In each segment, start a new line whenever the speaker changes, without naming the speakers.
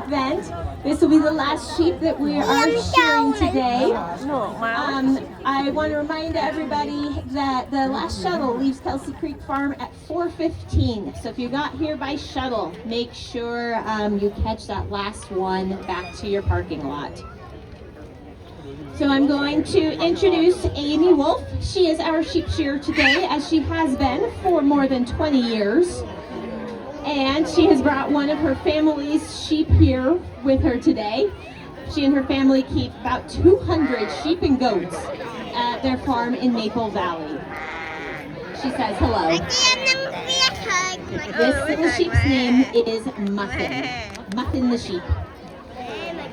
event. This will be the last sheep that we are shearing today. I want to remind everybody that the last shuttle leaves Kelsey Creek Farm at 4:15. So if you got here by shuttle, make sure you catch that last one back to your parking lot. So I'm going to introduce Amy Wolf. She is our sheep shearer today, as she has been for more than 20 years. And she has brought one of her family's sheep here with her today. She and her family keep about 200 sheep and goats at their farm in Maple Valley. She says hello. This little sheep's name is Muffin. Muffin the sheep.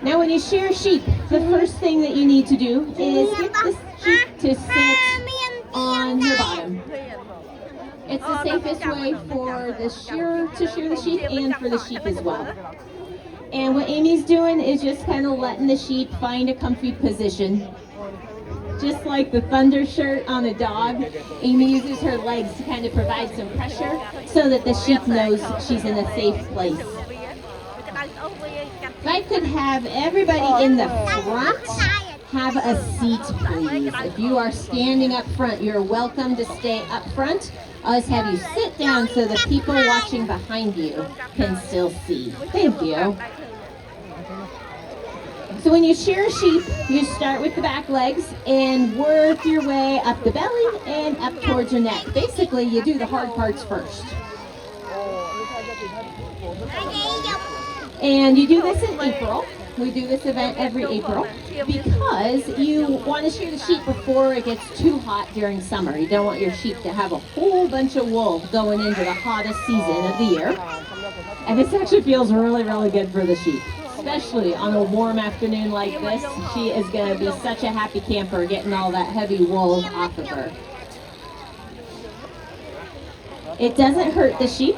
Now when you shear sheep, the first thing that you need to do is get the sheep to sit on your bottom. It's the safest way for the shearer to shear the sheep and for the sheep as well. And what Amy's doing is just kind of letting the sheep find a comfy position. Just like the thunder shirt on a dog, Amy uses her legs to kind of provide some pressure so that the sheep knows she's in a safe place. If I could have everybody in the front have a seat, please. If you are standing up front, you're welcome to stay up front. I'll just have you sit down so the people watching behind you can still see. Thank you. So when you shear a sheep, you start with the back legs and work your way up the belly and up towards your neck. Basically, you do the hard parts first. And you do this in April. We do this event every April because you want to shear the sheep before it gets too hot during summer. You don't want your sheep to have a whole bunch of wool going into the hottest season of the year. And this actually feels really, really good for the sheep, especially on a warm afternoon like this. She is going to be such a happy camper getting all that heavy wool off of her. It doesn't hurt the sheep.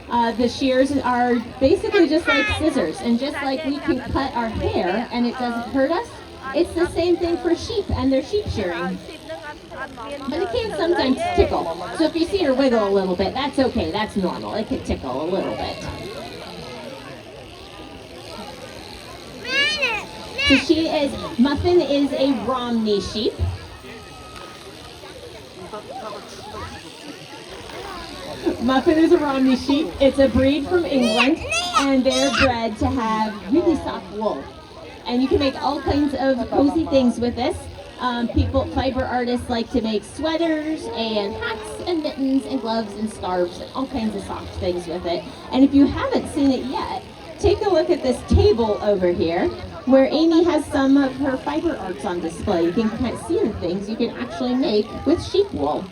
The shears are basically just like scissors, and just like we can cut our hair and it doesn't hurt us, it's the same thing for sheep and their sheep shearing. But it can sometimes tickle. So if you see her wiggle a little bit, that's okay, that's normal. It can tickle a little bit. So Muffin is a Romney sheep. Muffin is a Romney sheep. It's a breed from England, and they're bred to have really soft wool. And you can make all kinds of cozy things with this. Fiber artists like to make sweaters and hats and mittens and gloves and scarves and all kinds of soft things with it. And if you haven't seen it yet, take a look at this table over here where Amy has some of her fiber arts on display. You can kind of see the things you can actually make with sheep wool.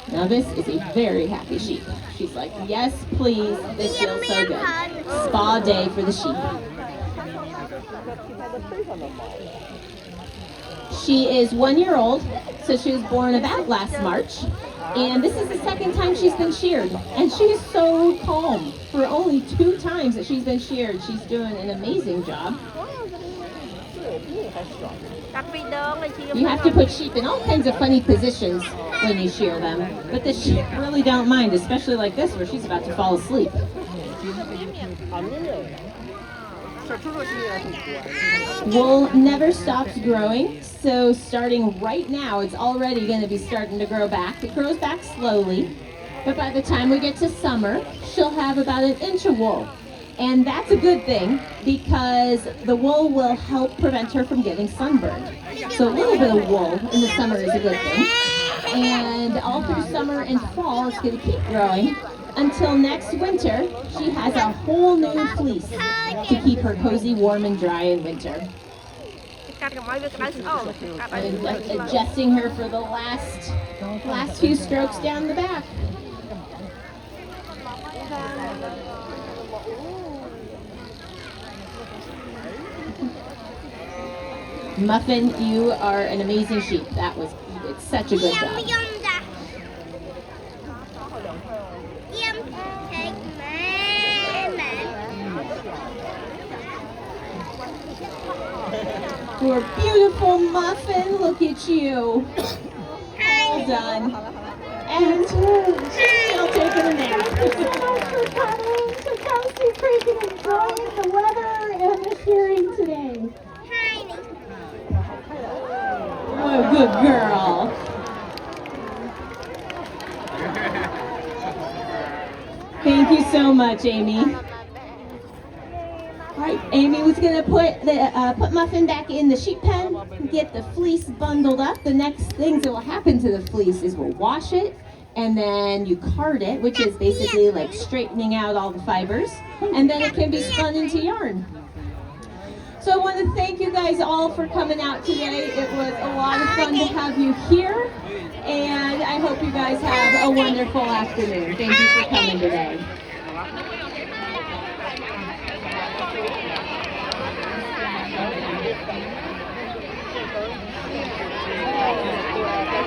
Now this is a very happy sheep. She's like, yes, please, this feels so good. Spa day for the sheep. She is 1 year old, so she was born about last March. And this is the second time she's been sheared. And she is so calm. For only 2 times that she's been sheared, she's doing an amazing job. You have to put sheep in all kinds of funny positions when you shear them, but the sheep really don't mind, especially like this where she's about to fall asleep. Wool never stops growing, so starting right now, it's already going to be starting to grow back. It grows back slowly, but by the time we get to summer, she'll have about 1 inch of wool. And that's a good thing because the wool will help prevent her from getting sunburned. So a little bit of wool in the summer is a good thing. And all through summer and fall, it's going to keep growing until next winter. She has a whole new fleece to keep her cozy, warm, and dry in winter. And adjusting her for the last few strokes down the back. Muffin, you are an amazing sheep. You did such a good job. You're beautiful, Muffin. Look at you. All done. And she's still taking a nap. to Kelsey Creek and enjoying the weather and the shearing today? Oh, good girl. Thank you so much, Amy. All right, Amy was gonna put Muffin back in the sheep pen, get the fleece bundled up. The next things that will happen to the fleece is we'll wash it, and then you card it, which is basically like straightening out all the fibers, and then it can be spun into yarn. So I want to thank you guys all for coming out today. It was a lot of fun to have you here, and I hope you guys have a wonderful afternoon. Thank you for coming today.